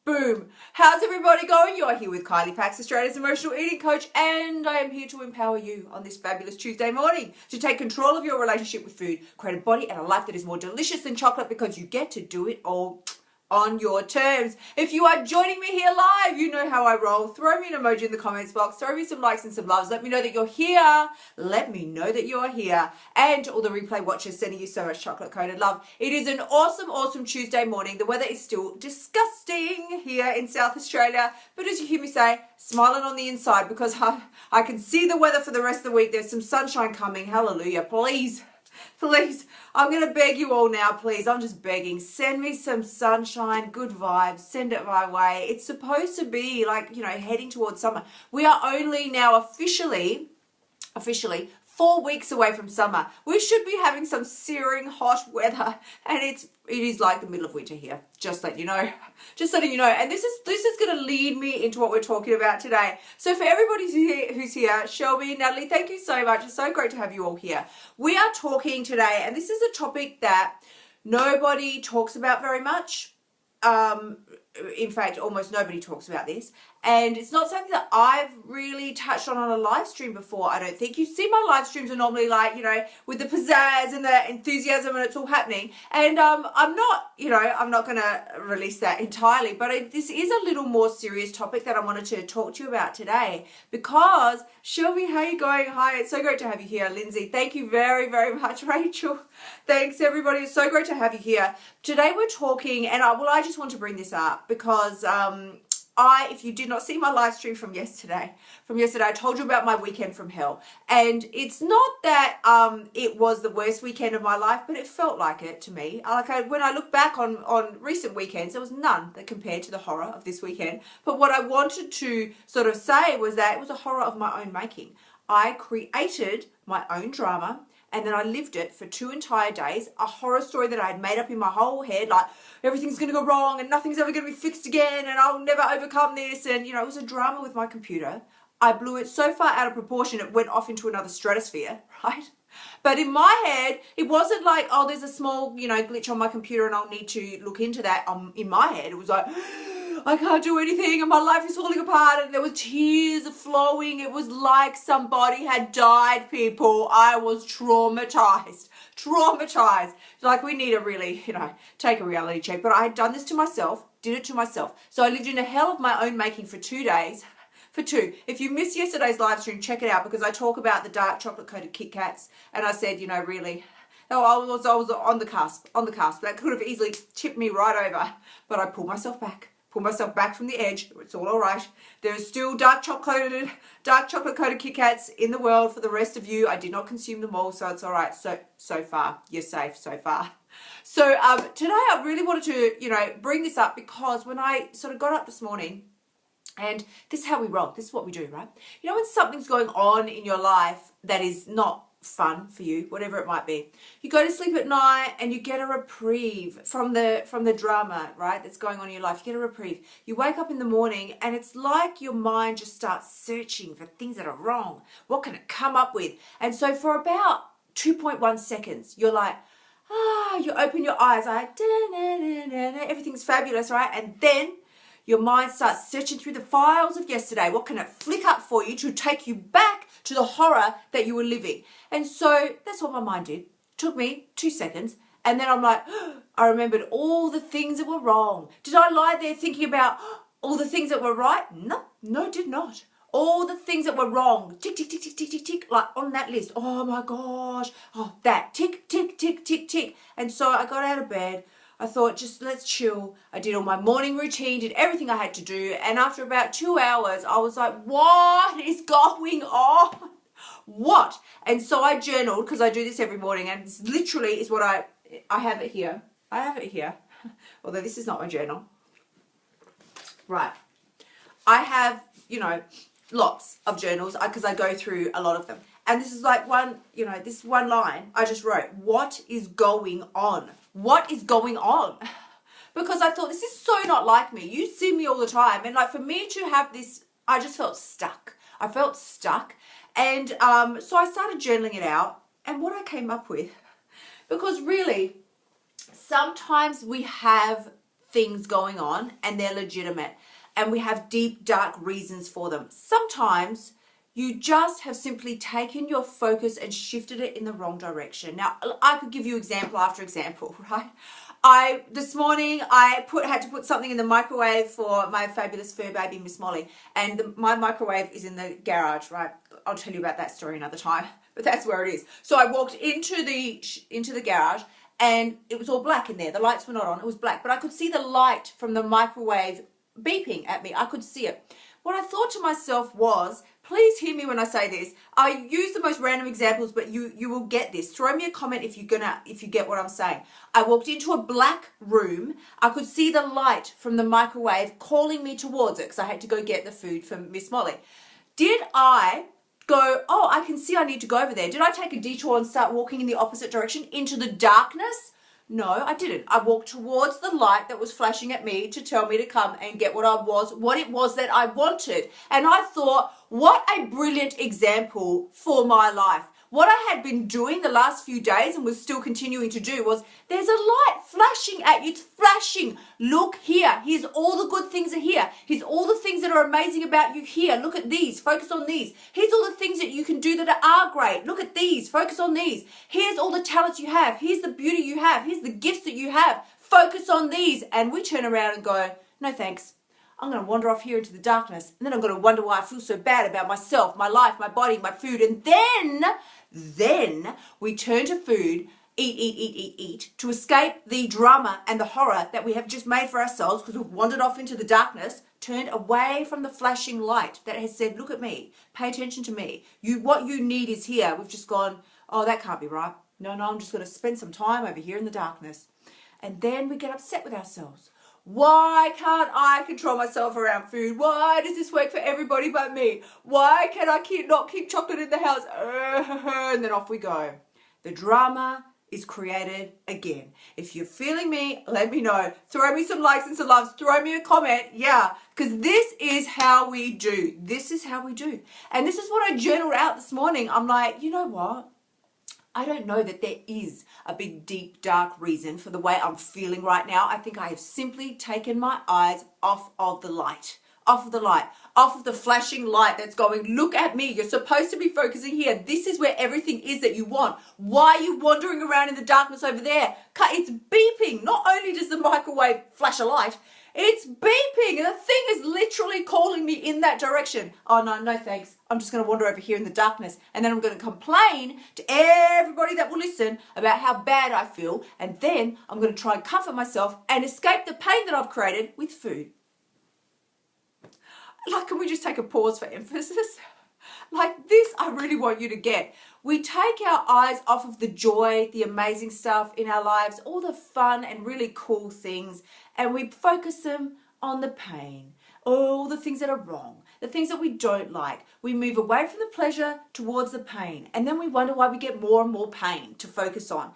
Boom. How's everybody going? You are here with Kylie, Australia's emotional eating coach, and I am here to empower you on this fabulous Tuesday morning to take control of your relationship with food, create a body and a life that is more delicious than chocolate because you get to do it all on your terms. If you are joining me here live, you know how I roll. Throw me an emoji in the comments box. Throw me some likes and some loves. Let me know that you're here. Let me know that you're here. And to all the replay watchers, sending you so much chocolate-coated love. It is an awesome, awesome Tuesday morning. The weather is still disgusting here in South Australia. But as you hear me say, smiling on the inside because I can see the weather for the rest of the week. There's some sunshine coming. Hallelujah. Please. Please, I'm going to beg you all now, please. I'm just begging. Send me some sunshine, good vibes. Send it my way. It's supposed to be like, heading towards summer. We are only now officially 4 weeks away from summer. We should be having some searing hot weather, and it is like the middle of winter here. Just letting you know. Just letting you know. And this is going to lead me into what we're talking about today. So for everybody who's here, Shelby, Natalie, thank you so much. It's so great to have you all here. We are talking today, and this is a topic that nobody talks about very much. In fact, almost nobody talks about this, and it's not something that I've really touched on a live stream before. I don't think you see my live streams are normally like, with the pizzazz and the enthusiasm and it's all happening. And I'm not going to release that entirely, but this is a little more serious topic that I wanted to talk to you about today because Shelby, how are you going? Hi, it's so great to have you here. Lindsay, thank you very, very much. Rachel, thanks everybody. It's so great to have you here. Today we're talking, and I just want to bring this up because if you did not see my live stream from yesterday, I told you about my weekend from hell. And it's not that it was the worst weekend of my life, but it felt like it to me. When I look back on recent weekends, there was none that compared to the horror of this weekend. But what I wanted to sort of say was that it was a horror of my own making. I created my own drama, and then I lived it for 2 entire days, a horror story that I had made up in my whole head, like everything's going to go wrong and nothing's ever going to be fixed again and I'll never overcome this. And, it was a drama with my computer. I blew it so far out of proportion, it went off into another stratosphere, right? But in my head, it wasn't like, oh, there's a small, glitch on my computer and I'll need to look into that. In my head, it was like, I can't do anything and my life is falling apart, and there were tears flowing. It was like somebody had died, people. I was traumatized. Like we need to really, take a reality check. But I had done this to myself, did it to myself. So I lived in a hell of my own making for 2 days. If you missed yesterday's live stream, check it out because I talk about the dark chocolate coated Kit Kats, and I said, really, I was on the cusp. That could have easily tipped me right over, but I pulled myself back from the edge. It's all right. There's still dark chocolate coated Kit Kats in the world for the rest of you. I did not consume them all, so it's all right. So far, you're safe so far. So today I really wanted to, bring this up because when I sort of got up this morning, and this is how we roll. This is what we do, right? When something's going on in your life that is not fun for you, whatever it might be, you go to sleep at night and you get a reprieve from the drama, right, that's going on in your life. You get a reprieve. You wake up in the morning and it's like your mind just starts searching for things that are wrong. What can it come up with? And so for about 2.1 seconds, you're like, you open your eyes, like, everything's fabulous, right? And then your mind starts searching through the files of yesterday. What can it flick up for you to take you back to the horror that you were living? And so that's what my mind did. It took me 2 seconds. And then I'm like, I remembered all the things that were wrong. Did I lie there thinking about all the things that were right? No, did not. All the things that were wrong. Tick, tick, tick, tick, tick, tick, tick, like on that list. Oh my gosh. Oh, that. Tick, tick, tick, tick, tick. And so I got out of bed. I thought, just let's chill. I did all my morning routine, did everything I had to do. And after about 2 hours, I was like, what is going on? What? And so I journaled, because I do this every morning. And this literally is what I have it here. I have it here. Although this is not my journal. Right. I have, lots of journals because I go through a lot of them. And this is like this one line I just wrote. What is going on? What is going on? Because I thought, this is so not like me. You see me all the time. And like for me to have this, I just felt stuck. I felt stuck. And so I started journaling it out. And what I came up with, because really, sometimes we have things going on and they're legitimate and we have deep, dark reasons for them. Sometimes you just have simply taken your focus and shifted it in the wrong direction. Now, I could give you example after example, right? This morning I had to put something in the microwave for my fabulous fur baby, Miss Molly, and my microwave is in the garage, right? I'll tell you about that story another time, but that's where it is. So I walked into the garage and it was all black in there. The lights were not on, it was black, but I could see the light from the microwave beeping at me. I could see it. What I thought to myself was, please hear me when I say this. I use the most random examples, but you will get this. Throw me a comment if you get what I'm saying. I walked into a black room. I could see the light from the microwave calling me towards it because I had to go get the food for Miss Molly. Did I go, oh, I can see I need to go over there? Did I take a detour and start walking in the opposite direction into the darkness? No, I didn't. I walked towards the light that was flashing at me to tell me to come and get what it was that I wanted. And I thought, what a brilliant example for my life. What I had been doing the last few days and was still continuing to do was, there's a light flashing at you. It's flashing. Look here. Here's all the good things are here. Here's all the things that are amazing about you here. Look at these. Focus on these. Here's all the things that you can do that are great. Look at these. Focus on these. Here's all the talents you have. Here's the beauty you have. Here's the gifts that you have. Focus on these. And we turn around and go, no thanks. I'm going to wander off here into the darkness. And then I'm going to wonder why I feel so bad about myself, my life, my body, my food. And then we turn to food, eat, to escape the drama and the horror that we have just made for ourselves because we've wandered off into the darkness, turned away from the flashing light that has said, look at me, pay attention to me. What you need is here. We've just gone, oh, that can't be right. No, I'm just going to spend some time over here in the darkness. And then we get upset with ourselves. Why can't I control myself around food? Why does this work for everybody but me? Why can I not keep chocolate in the house? And then off we go. The drama is created again. If you're feeling me, let me know. Throw me some likes and some loves. Throw me a comment. Yeah, because this is how we do. This is how we do. And this is what I journaled out this morning. I'm like, you know what? I don't know that there is a big, deep, dark reason for the way I'm feeling right now. I think I have simply taken my eyes off of the light, off of the flashing light that's going, look at me. You're supposed to be focusing here. This is where everything is that you want. Why are you wandering around in the darkness over there? It's beeping. Not only does the microwave flash a light, it's beeping. And the thing is literally calling me in that direction. Oh, no thanks. I'm just going to wander over here in the darkness. And then I'm going to complain to everybody that will listen about how bad I feel. And then I'm going to try and comfort myself and escape the pain that I've created with food. Like, can we just take a pause for emphasis? Like this, I really want you to get. We take our eyes off of the joy, the amazing stuff in our lives, all the fun and really cool things, and we focus them on the pain, all the things that are wrong, the things that we don't like. We move away from the pleasure towards the pain, and then we wonder why we get more and more pain to focus on.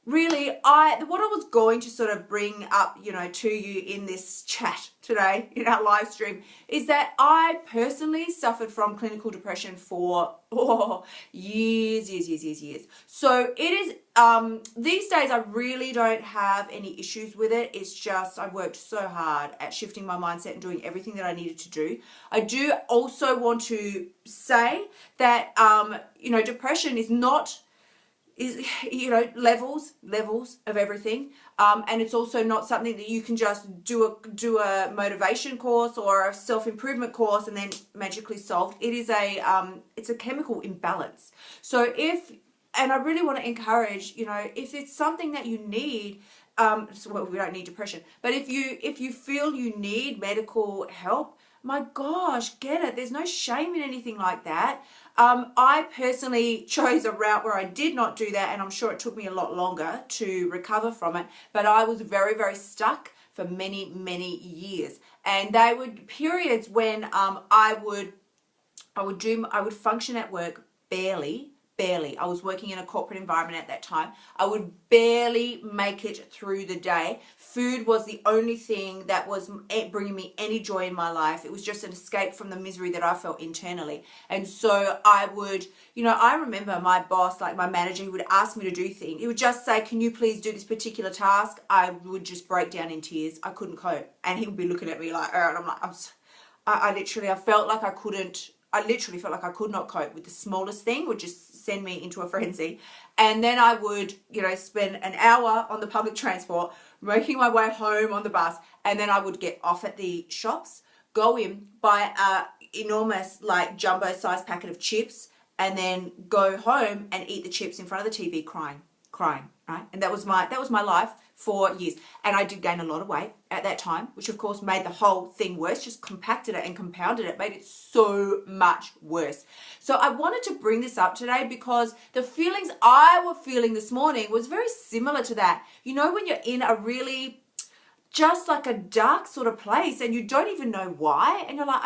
Really, what I was going to sort of bring up, to you in this chat today, in our live stream, is that I personally suffered from clinical depression for years. So it is, these days I really don't have any issues with it. It's just I worked so hard at shifting my mindset and doing everything that I needed to do. I do also want to say that, depression is not... levels of everything, and it's also not something that you can just do a motivation course or a self-improvement course and then magically solved. It is it's a chemical imbalance. So and I really want to encourage, if it's something that you need, well, we don't need depression, but if you feel you need medical help, my gosh, get it. There's no shame in anything like that. I personally chose a route where I did not do that, and I'm sure it took me a lot longer to recover from it, but I was very, very stuck for many, many years. And they would periods when I would function at work barely, barely. I was working in a corporate environment at that time. I would barely make it through the day. Food was the only thing that was bringing me any joy in my life. It was just an escape from the misery that I felt internally. And so I would, I remember my boss, like my manager, he would ask me to do things. He would just say, can you please do this particular task? I would just break down in tears. I couldn't cope. And he would be looking at me like, and I'm like, I literally felt like I could not cope with the smallest thing, would just send me into a frenzy. And then I would, spend an hour on the public transport, making my way home on the bus. And then I would get off at the shops, go in, buy a enormous, like, jumbo size packet of chips, and then go home and eat the chips in front of the TV crying, right? And that was my life for years. And I did gain a lot of weight at that time, which of course made the whole thing worse, just compacted it and compounded it, made it so much worse. So I wanted to bring this up today because the feelings I was feeling this morning was very similar to that. When you're in a really, just like a dark sort of place and you don't even know why, and you're like,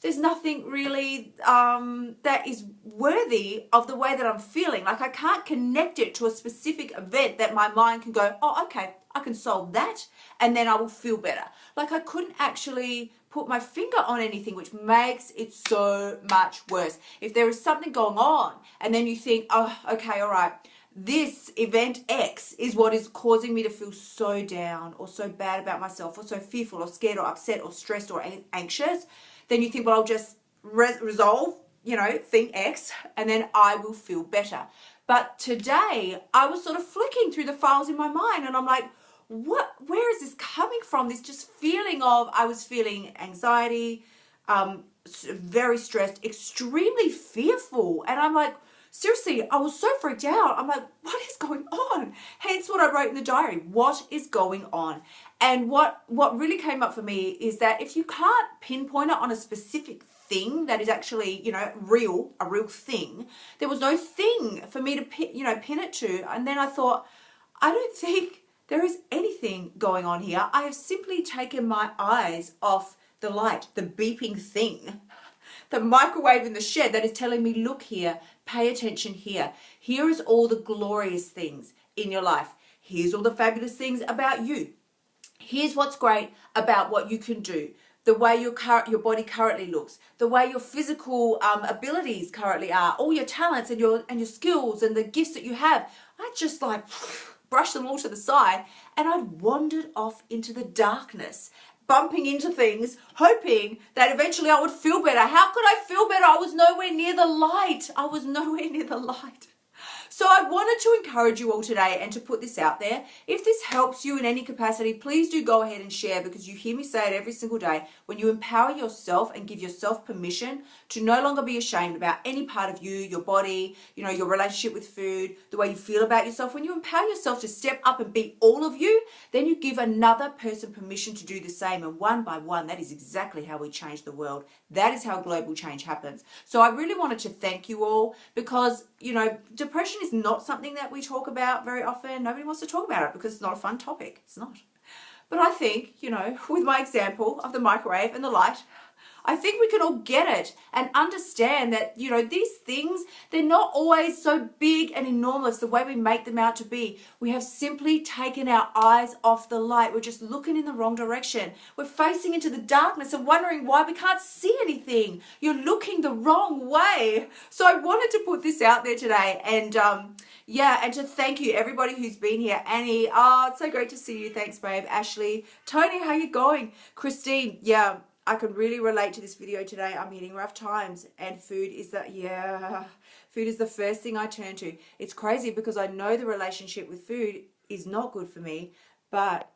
there's nothing really that is worthy of the way that I'm feeling. Like I can't connect it to a specific event that my mind can go, oh, okay, I can solve that and then I will feel better. Like I couldn't actually put my finger on anything, which makes it so much worse. If there is something going on and then you think, oh, okay, all right, this event X is what is causing me to feel so down or so bad about myself or so fearful or scared or upset or stressed or anxious, then you think, well, I'll just resolve, thing X, and then I will feel better. But today I was sort of flicking through the files in my mind and I'm like, where is this coming from? This just feeling of, I was feeling anxiety, very stressed, extremely fearful. And I'm like, seriously, I was so freaked out. I'm like, what is going on? Hence what I wrote in the diary. What is going on? And what really came up for me is that if you can't pinpoint it on a specific thing that is actually, a real thing, there was no thing for me to pin it to. And then I thought, I don't think there is anything going on here. I have simply taken my eyes off the light, the beeping thing, the microwave in the shed that is telling me, look here, pay attention here. Here is all the glorious things in your life. Here's all the fabulous things about you. Here's what's great about what you can do. The way your body currently looks, the way your physical abilities currently are, all your talents and your skills and the gifts that you have. I just like brushed them all to the side and I'd wandered off into the darkness, bumping into things, hoping that eventually I would feel better. How could I feel better? I was nowhere near the light. So I wanted to encourage you all today and to put this out there. If this helps you in any capacity, please do go ahead and share, because you hear me say it every single day. When you empower yourself and give yourself permission to no longer be ashamed about any part of you, your body, your relationship with food, the way you feel about yourself, when you empower yourself to step up and be all of you, then you give another person permission to do the same. And one by one, that is exactly how we change the world. That is how global change happens. So I really wanted to thank you all because, depression is not something that we talk about very often. Nobody wants to talk about it because it's not a fun topic. It's not. But I think, with my example of the microwave and the light, I think we can all get it and understand that, these things, they're not always so big and enormous the way we make them out to be. We have simply taken our eyes off the light. We're just looking in the wrong direction. We're facing into the darkness and wondering why we can't see anything. You're looking the wrong way. So I wanted to put this out there today and, and to thank you, everybody who's been here. Annie, it's so great to see you. Thanks, babe. Ashley, Tony, how you going? Christine, I can really relate to this video today. I'm hitting rough times and food is the first thing I turn to. It's crazy because I know the relationship with food is not good for me, but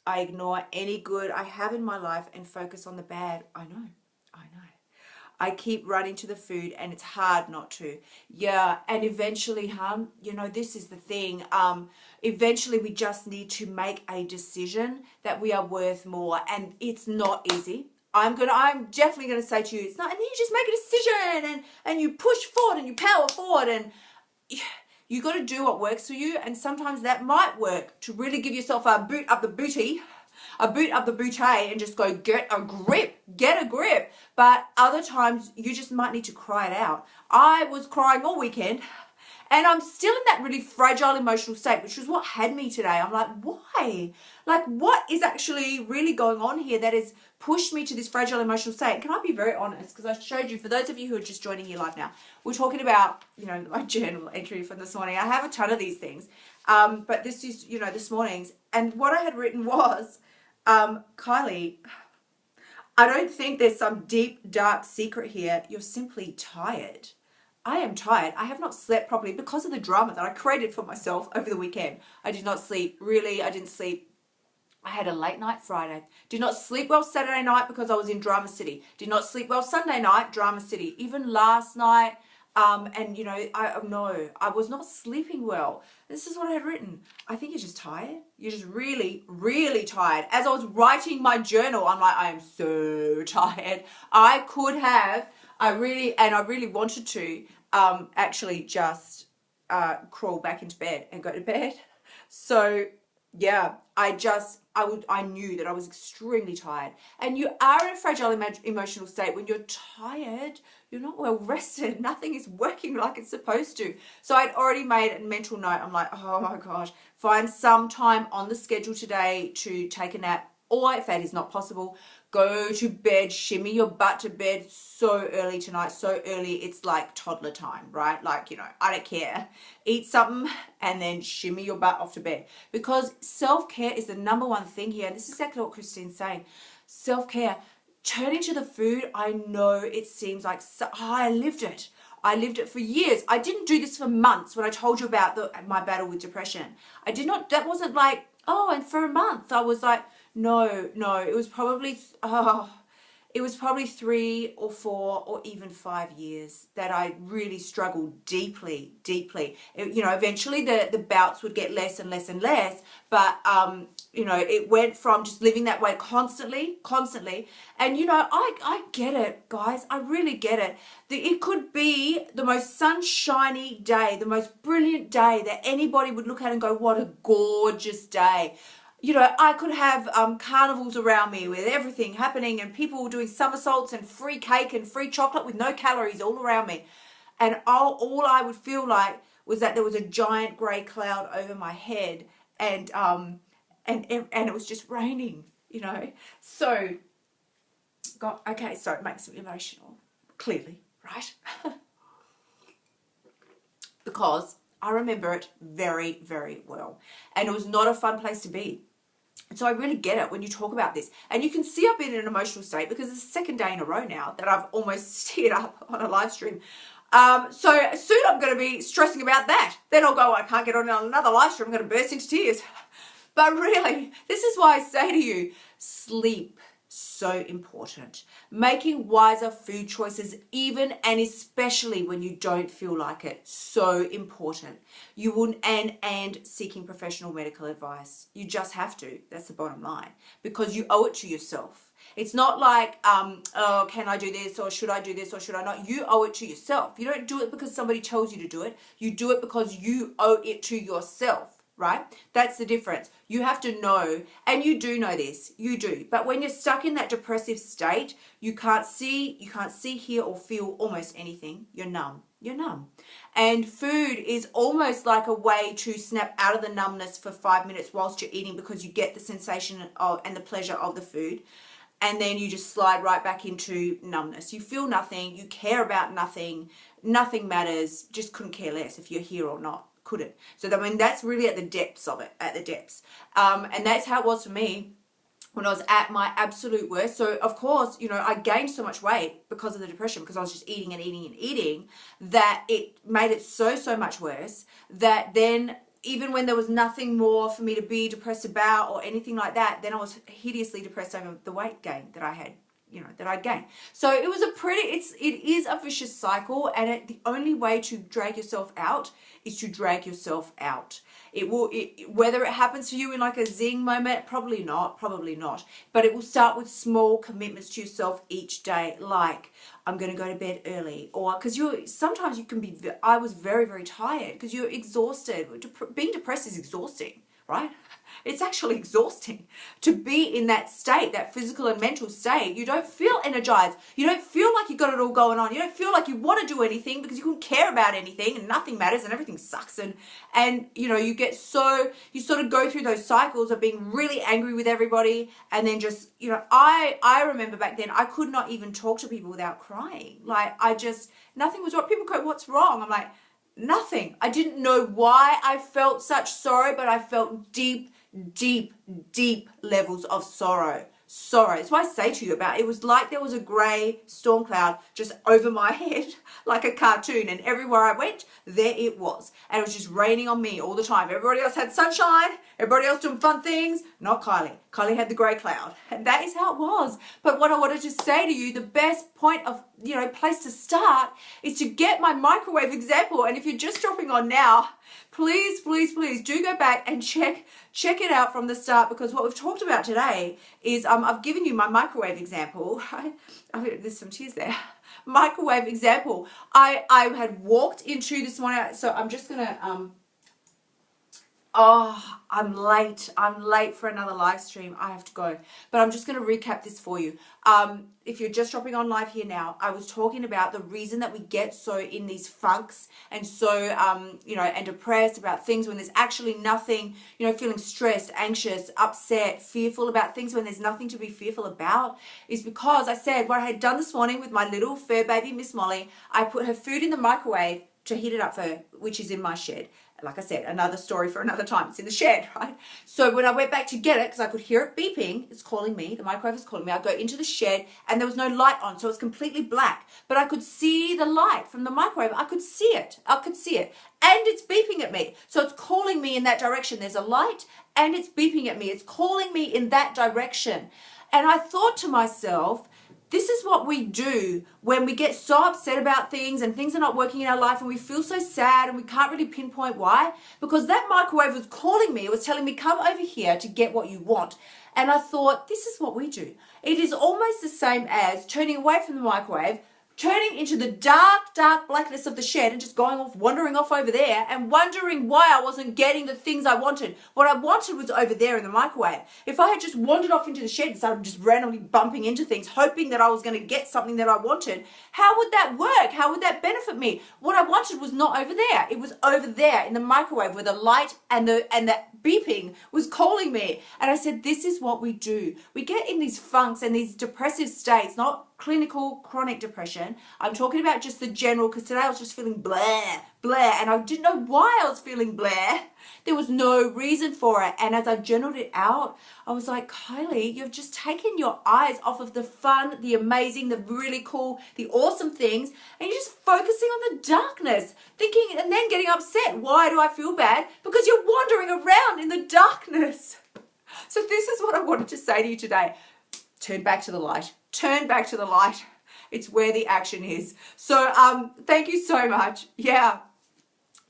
I ignore any good I have in my life and focus on the bad. I know. I keep running to the food and it's hard not to. And eventually, this is the thing. Eventually we just need to make a decision that we are worth more, and it's not easy. I'm definitely gonna say to you, it's not, and then you just make a decision and you push forward and you power forward, and you got to do what works for you. And sometimes that might work to really give yourself a boot up the booty I boot up the bootay and just go, get a grip. But other times you just might need to cry it out. I was crying all weekend. And I'm still in that really fragile emotional state, which was what had me today. I'm like, why? Like, what is actually really going on here that has pushed me to this fragile emotional state? Can I be very honest? Because I showed you, for those of you who are just joining here live now, we're talking about, my journal entry from this morning. I have a ton of these things. But this is, this morning's. And what I had written was, Kylie, I don't think there's some deep, dark secret here. You're simply tired. I am tired. I have not slept properly because of the drama that I created for myself over the weekend. I did not sleep. Really, I didn't sleep. I had a late night Friday. Did not sleep well Saturday night because I was in Drama City. Did not sleep well Sunday night, Drama City. Even last night, I was not sleeping well. This is what I had written. I think you're just tired. You're just really, really tired. As I was writing my journal, I'm like, I am so tired. I really wanted to actually just crawl back into bed and go to bed. So yeah, I knew that I was extremely tired. And you are in a fragile emotional state when you're tired. You're not well rested. Nothing is working like it's supposed to. So I'd already made a mental note. I'm like, oh my gosh, find some time on the schedule today to take a nap. Or if that is not possible, go to bed, shimmy your butt to bed so early tonight, so early it's like toddler time, right? Like, I don't care. Eat something and then shimmy your butt off to bed. Because self-care is the number one thing here. And this is exactly what Christine's saying. Self-care. Turning to the food, I know it seems like, I lived it. I lived it for years. I didn't do this for months when I told you about my battle with depression. That wasn't like, and for a month I was like, no, it was probably 3 or 4 or even 5 years that I really struggled deeply. Eventually the bouts would get less and less and less, but it went from just living that way constantly. And I get it, guys. I really get it. It could be the most sunshiny day, the most brilliant day that anybody would look at and go, what a gorgeous day. I could have carnivals around me with everything happening and people doing somersaults and free cake and free chocolate with no calories all around me. And all I would feel like was that there was a giant grey cloud over my head and it was just raining, So, God, okay, so it makes me emotional, clearly, right? Because I remember it very, very well. And it was not a fun place to be. So I really get it when you talk about this. And you can see I've been in an emotional state because it's the second day in a row now that I've almost teared up on a live stream. So soon I'm going to be stressing about that. Then I'll go, I can't get on another live stream. I'm going to burst into tears. But really, this is why I say to you, sleep. So important. Making wiser food choices, even and especially when you don't feel like it, so important. You wouldn't and seeking professional medical advice. You just have to. That's the bottom line, because you owe it to yourself. It's not like, oh, can I do this, or should I do this, or should I not? You owe it to yourself. You don't do it because somebody tells you to do it. You do it because you owe it to yourself. Right? That's the difference. You have to know, and you do know this, you do. But when you're stuck in that depressive state, you can't see, hear, or feel almost anything. You're numb. And food is almost like a way to snap out of the numbness for 5 minutes whilst you're eating, because you get the sensation of and the pleasure of the food. And then you just slide right back into numbness. You feel nothing, you care about nothing matters, just couldn't care less if you're here or not. Couldn't. So that's really at the depths of it, and that's how it was for me when I was at my absolute worst. So of course, I gained so much weight because of the depression, because I was just eating and eating and eating, that it made it so much worse, that then even when there was nothing more for me to be depressed about or anything like that, then I was hideously depressed over the weight gain that I had, that I'd gained. So it was it is a vicious cycle, and the only way to drag yourself out is to drag yourself out. Whether it happens to you in like a zing moment, probably not, but it will start with small commitments to yourself each day, like I'm going to go to bed early, or because sometimes you can be, I was very, very tired because you're exhausted. Being depressed is exhausting, right? It's actually exhausting to be in that state, that physical and mental state. You don't feel energized. You don't feel like you got it all going on. You don't feel like you want to do anything because you don't care about anything and nothing matters and everything sucks. And you know, you sort of go through those cycles of being really angry with everybody. And then just, you know, I remember back then I could not even talk to people without crying. Like nothing was wrong. People go, what's wrong? I'm like, nothing. I didn't know why I felt such sorrow, but I felt deep levels of sorrow. It's what I say to you about it. Was like there was a grey storm cloud just over my head like a cartoon, and everywhere I went, there it was. And it was just raining on me all the time. Everybody else had sunshine, everybody else doing fun things, not Kylie. Kylie had the grey cloud, and that is how it was. But what I wanted to say to you, the best point of, you know, place to start is to get my microwave example. And if you're just dropping on now, please do go back and check it out from the start, because what we've talked about today is I've given you my microwave example. There's some tears there. Microwave example. I had walked into this morning, so I'm just gonna I'm late for another live stream. I have to go, but I'm just going to recap this for you. If you're just dropping on live here now, I was talking about the reason that we get so in these funks and so, you know, and depressed about things when there's actually nothing, you know, feeling stressed, anxious, upset, fearful about things when there's nothing to be fearful about, is because I said what I had done this morning with my little fur baby, Miss Molly. I put her food in the microwave to heat it up for her, which is in my shed. Like I said, another story for another time. It's in the shed, right? So when I went back to get it, because I could hear it beeping, it's calling me, the microwave is calling me, I go into the shed and there was no light on, so it's completely black. But I could see the light from the microwave. I could see it. And it's beeping at me. So it's calling me in that direction. There's a light and it's beeping at me. It's calling me in that direction. And I thought to myself, this is what we do when we get so upset about things and things are not working in our life and we feel so sad and we can't really pinpoint why. Because that microwave was calling me. It was telling me, come over here to get what you want. And I thought, this is what we do. It is almost the same as turning away from the microwave, turning into the dark blackness of the shed and just wandering off over there and wondering why I wasn't getting the things I wanted. What I wanted was over there in the microwave. If I had just wandered off into the shed and started just randomly bumping into things, hoping that I was going to get something that I wanted, how would that work? How would that benefit me? What I wanted was not over there. It was over there in the microwave where the light and that beeping was calling me. And I said, this is what we do. We get in these funks and these depressive states, not clinical chronic depression. I'm talking about just the general, because today I was just feeling blah, and I didn't know why I was feeling blah. There was no reason for it. And as I journaled it out, I was like, Kylie, you've just taken your eyes off of the fun, the amazing, the really cool, the awesome things, and you're just focusing on the darkness, thinking and then getting upset. Why do I feel bad? Because you're wandering around in the darkness. So this is what I wanted to say to you today. Turn back to the light. Turn back to the light. It's where the action is. So thank you so much. Yeah.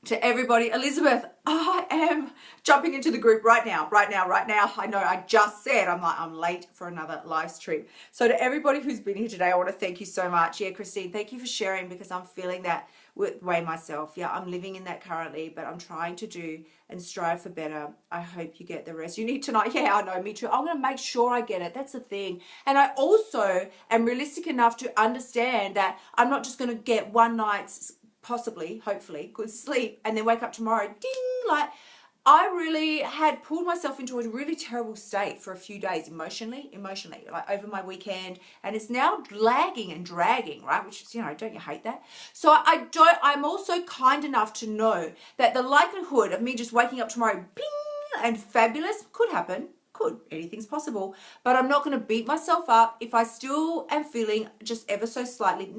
To everybody. Elizabeth, I am jumping into the group right now. I know I just said I'm late for another live stream. So to everybody who's been here today, I want to thank you so much. Yeah, Christine, thank you for sharing, because I'm feeling that way myself. Yeah, I'm living in that currently, but I'm trying to do and strive for better. I hope you get the rest you need tonight. Yeah, I know, me too. I'm going to make sure I get it. That's the thing. And I also am realistic enough to understand that I'm not just going to get one night's, possibly, hopefully, good sleep and then wake up tomorrow, ding, like I really had pulled myself into a really terrible state for a few days emotionally, like over my weekend, and it's now lagging and dragging, right? Which is, you know, don't you hate that? So I'm also kind enough to know that the likelihood of me just waking up tomorrow, bing, and fabulous could happen. Anything's possible, but I'm not going to beat myself up if I still am feeling just ever so slightly,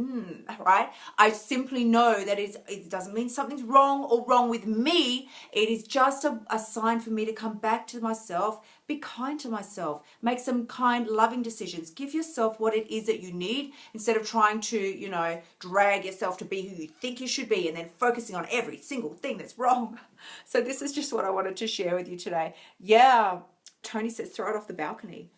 right? I simply know that it doesn't mean something's wrong or wrong with me. It is just a sign for me to come back to myself, be kind to myself, make some kind, loving decisions, give yourself what it is that you need instead of trying to, you know, drag yourself to be who you think you should be and then focusing on every single thing that's wrong. So this is just what I wanted to share with you today. Yeah. Tony says, throw it off the balcony.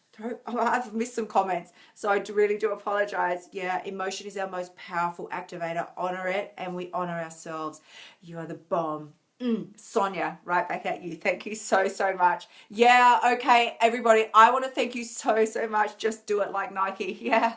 I've missed some comments, so I really do apologize. Yeah, emotion is our most powerful activator. Honor it, and we honor ourselves. You are the bomb. Sonia, right back at you. Thank you so, so much. Yeah, okay, everybody, I want to thank you so, so much. Just do it like Nike. Yeah,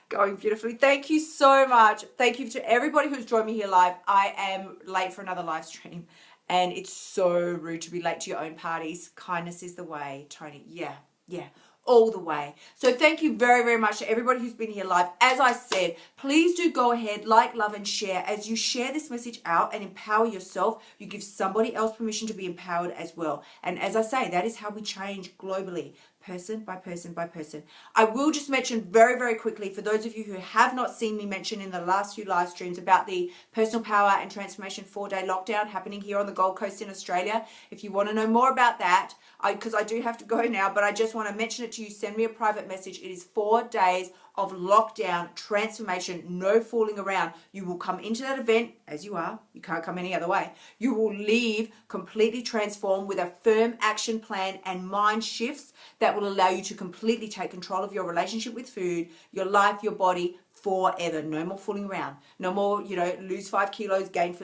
going beautifully. Thank you so much. Thank you to everybody who's joined me here live. I am late for another live stream, and it's so rude to be late to your own parties. Kindness is the way, Tony. Yeah, yeah. All the way. So thank you very, very much to everybody who's been here live. As I said, please do go ahead, like, love, and share. As you share this message out and empower yourself, you give somebody else permission to be empowered as well. And as I say, that is how we change globally, person by person by person. I will just mention very, very quickly, for those of you who have not seen me mention in the last few live streams, about the Personal Power and Transformation 4-day lockdown happening here on the Gold Coast in Australia. If you want to know more about that, because I do have to go now, but I just want to mention it to you, send me a private message. It is 4 days of lockdown transformation, no fooling around. You will come into that event as you are. You can't come any other way. You will leave completely transformed with a firm action plan and mind shifts that will allow you to completely take control of your relationship with food, your life, your body, forever. No more fooling around. No more, lose 5 kilos, gain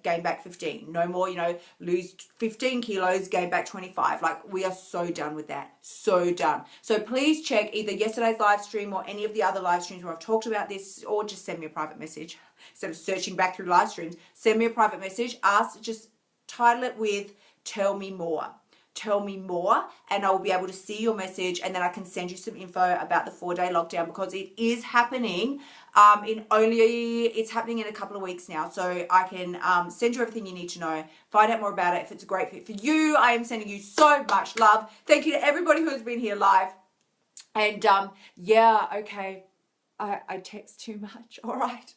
back 15. No more, lose 15 kilos, gain back 25. Like, we are so done with that. So done. So please check either yesterday's live stream or any of the other live streams where I've talked about this, or just send me a private message. Instead of searching back through live streams, send me a private message. Just title it with "Tell Me More." Tell me more, and I will be able to see your message, and then I can send you some info about the 4-day lockdown, because it is happening it's happening in a couple of weeks now. So I can send you everything you need to know, find out more about it. If it's a great fit for you, I am sending you so much love. Thank you to everybody who has been here live. And yeah, okay, I text too much. All right.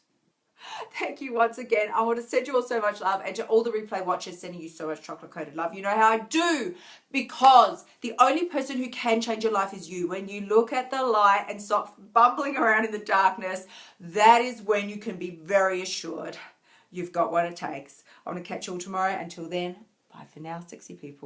Thank you once again. I want to send you all so much love, and to all the replay watchers, sending you so much chocolate coated love. You know how I do, because the only person who can change your life is you. When you look at the light and stop bumbling around in the darkness, that is when you can be very assured you've got what it takes. I want to catch you all tomorrow. Until then, bye for now, sexy people.